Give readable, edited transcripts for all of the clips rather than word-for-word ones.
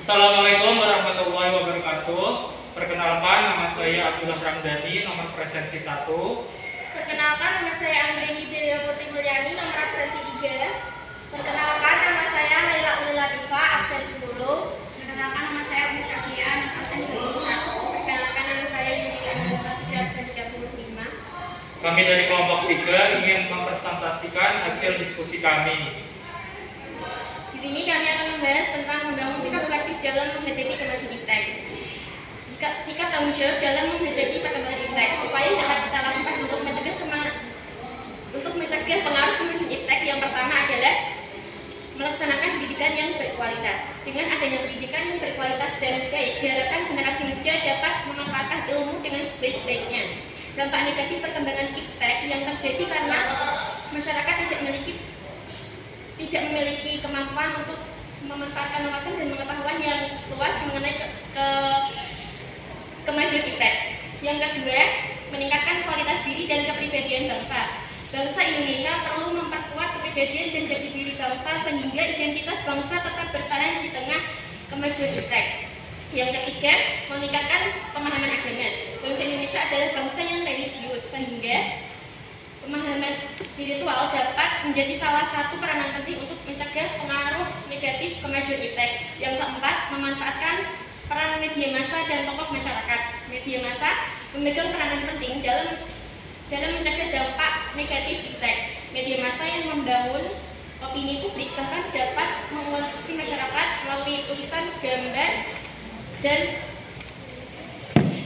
Assalamualaikum warahmatullahi wabarakatuh. Perkenalkan, nama saya Abdullah Ramdhani, nomor presensi 1. Perkenalkan, nama saya Anggreni Belia Putri Mulyani, nomor absensi 3. Perkenalkan, nama saya Laila Uli Latifah, absen 10. Perkenalkan, nama saya Umi Kafia, absen 31. Perkenalkan, nama saya Yuni Anissa, absen 35. Kami dari kelompok 3 ingin mempresentasikan hasil diskusi kami. Di sini kami akan membahas tentang membangun sikap selektif dalam menghadapi kemajuan iptek. Sikap tanggung jawab dalam menghadapi perkembangan iptek. Upaya yang dapat kita lakukan untuk mencegah pengaruh kemajuan iptek yang pertama adalah melaksanakan pendidikan yang berkualitas. Dengan adanya pendidikan yang berkualitas dan baik, diharapkan generasi muda dapat memanfaatkan ilmu dengan sebaik-baiknya. Dampak negatif perkembangan iptek yang terjadi karena masyarakat tidak memiliki kemampuan untuk memanfaatkan wawasan dan pengetahuan yang luas mengenai kemajuan iptek. Yang kedua, meningkatkan kualitas diri dan kepribadian bangsa. Bangsa Indonesia perlu memperkuat kepribadian dan jati diri bangsa sehingga identitas bangsa tetap bertahan di tengah kemajuan iptek. Yang ketiga, meningkatkan pemahaman agama. Bangsa Indonesia adalah bangsa yang religius sehingga pemahaman spiritual dapat menjadi salah satu peranan penting untuk mencegah pengaruh negatif kemajuan iptek. Yang keempat, memanfaatkan peran media massa dan tokoh masyarakat. Media massa memegang peranan penting dalam mencegah dampak negatif iptek. Media massa yang membangun opini publik bahkan dapat mengonstruksi masyarakat melalui tulisan, gambar, dan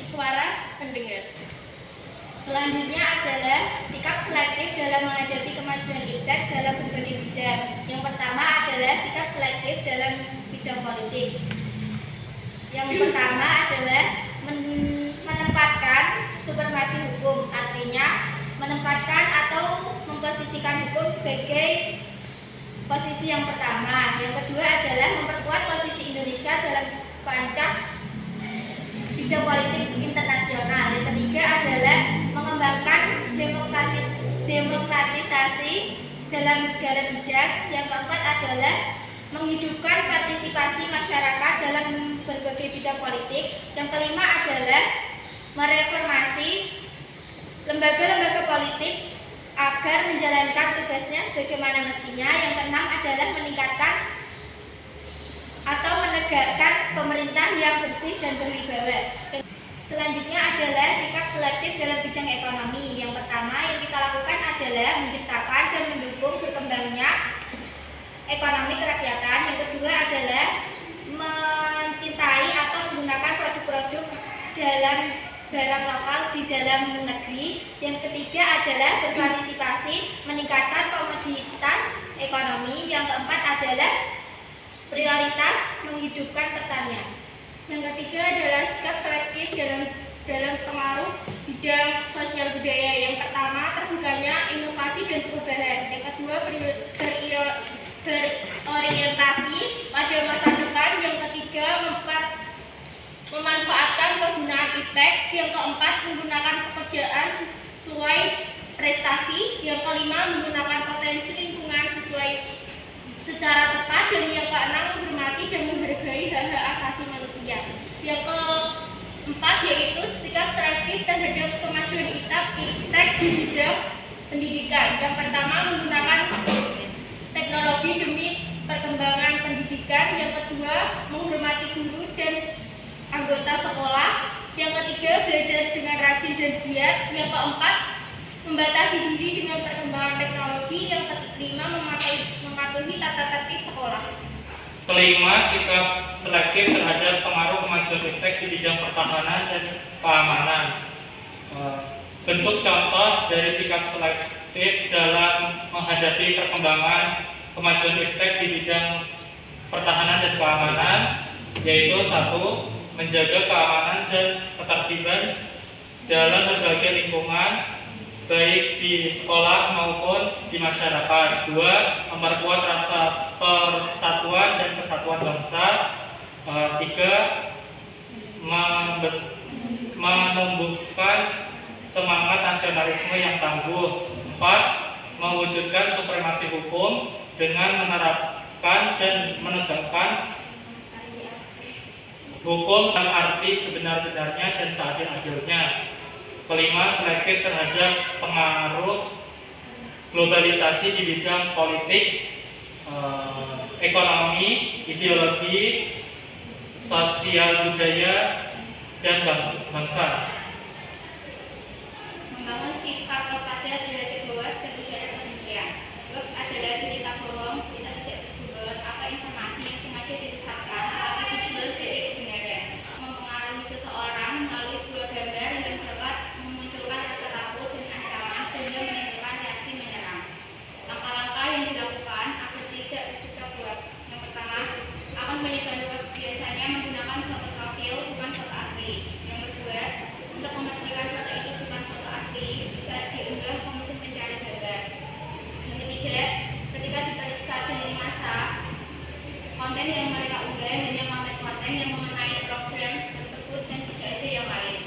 suara pendengar. Selanjutnya adalah sikap selektif dalam menghadapi kemajuan iptek dalam berbagai bidang. Yang pertama adalah sikap selektif dalam bidang politik. Yang pertama adalah menempatkan supremasi hukum, artinya menempatkan atau memposisikan hukum sebagai posisi yang pertama. Yang kedua adalah memperkuat posisi Indonesia dalam kancah bidang politik internasional. Yang ketiga adalah mengembangkan demokratisasi dalam segala bidang. Yang keempat adalah menghidupkan partisipasi masyarakat dalam berbagai bidang politik. Yang kelima adalah mereformasi lembaga-lembaga politik agar menjalankan tugasnya sebagaimana mestinya. Yang keenam adalah meningkatkan atau menegakkan pemerintah yang bersih dan berwibawa. Selanjutnya adalah sikap selektif dalam bidang ekonomi. Yang pertama yang kita lakukan adalah menciptakan dan mendukung berkembangnya ekonomi kerakyatan. Yang kedua adalah mencintai atau menggunakan produk-produk dalam barang lokal di dalam negeri. Yang ketiga adalah berpartisipasi meningkatkan komoditas ekonomi. Yang keempat adalah prioritas menghidupkan pertanian. Yang ketiga adalah sikap selektif dalam pengaruh bidang sosial budaya. Yang pertama, terbukanya inovasi dan perubahan. Yang kedua, berorientasi pada masa depan. Yang ketiga, memanfaatkan kegunaan iptek. Yang keempat, menggunakan pekerjaan sesuai prestasi. Yang kelima, menggunakan potensi lingkungan secara tepat. Dan yang keenam, menghormati dan menghargai hak-hak asasi manusia. Yang keempat yaitu sikap selektif terhadap kemajuan iptek di bidang pendidikan. Yang pertama, menggunakan teknologi demi perkembangan pendidikan. Yang kedua, menghormati guru dan anggota sekolah. Yang ketiga, belajar dengan rajin dan giat. Yang keempat, membatasi diri dengan perkembangan teknologi. Yang kelima, mematuhi tata tertib sekolah. Kelima, sikap selektif terhadap pengaruh kemajuan iptek di bidang pertahanan dan keamanan. Bentuk contoh dari sikap selektif dalam menghadapi perkembangan kemajuan iptek di bidang pertahanan dan keamanan yaitu 1. Menjaga keamanan dan ketertiban dalam berbagai lingkungan baik di sekolah maupun di masyarakat. 2. Memperkuat rasa persatuan dan kesatuan bangsa. 3. Menumbuhkan semangat nasionalisme yang tangguh. 4. Mewujudkan supremasi hukum dengan menerapkan dan menegakkan Hukum dalam arti sebenar-benarnya dan seadil-adilnya. Kelima, selektif terhadap pengaruh globalisasi di bidang politik, ekonomi, ideologi, sosial budaya, dan bangsa. Membangun sikap waspada terhadap hoax dan ujaran kebencian. Hoax adalah berita bohong, berita tidak bersumber, atau informasi yang sengaja disesatkan atau dijual dari kebenaran. Mempengaruhi seseorang melalui sebuah gambar yang dapat memunculkan rasa takut dan ancaman sehingga menimbulkan reaksi menyerang. Langkah-langkah yang dilakukan agar tidak terjebak hoax. Yang pertama, akan menyebar hoax biasanya menggunakan foto profil bukan foto asli. Yang kedua, untuk memastikan foto itu bukan foto asli, bisa diunggah ke mesin pencari gambar. Yang ketiga, ketika diperiksa di lini masa, konten yang mereka unggah hanya konten yang mengenai program tersebut dan tidak ada yang lain.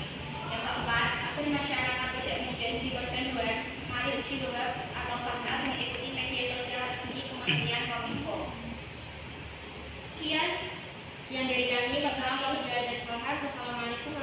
Yang keempat, agar masyarakat tidak mudah dikorban hoax, mari uji hoax atau fakta dengan ikuti media sosial resmi Kementerian Kominfo. Sekian yang dari kami, Bapak Wassalamualaikum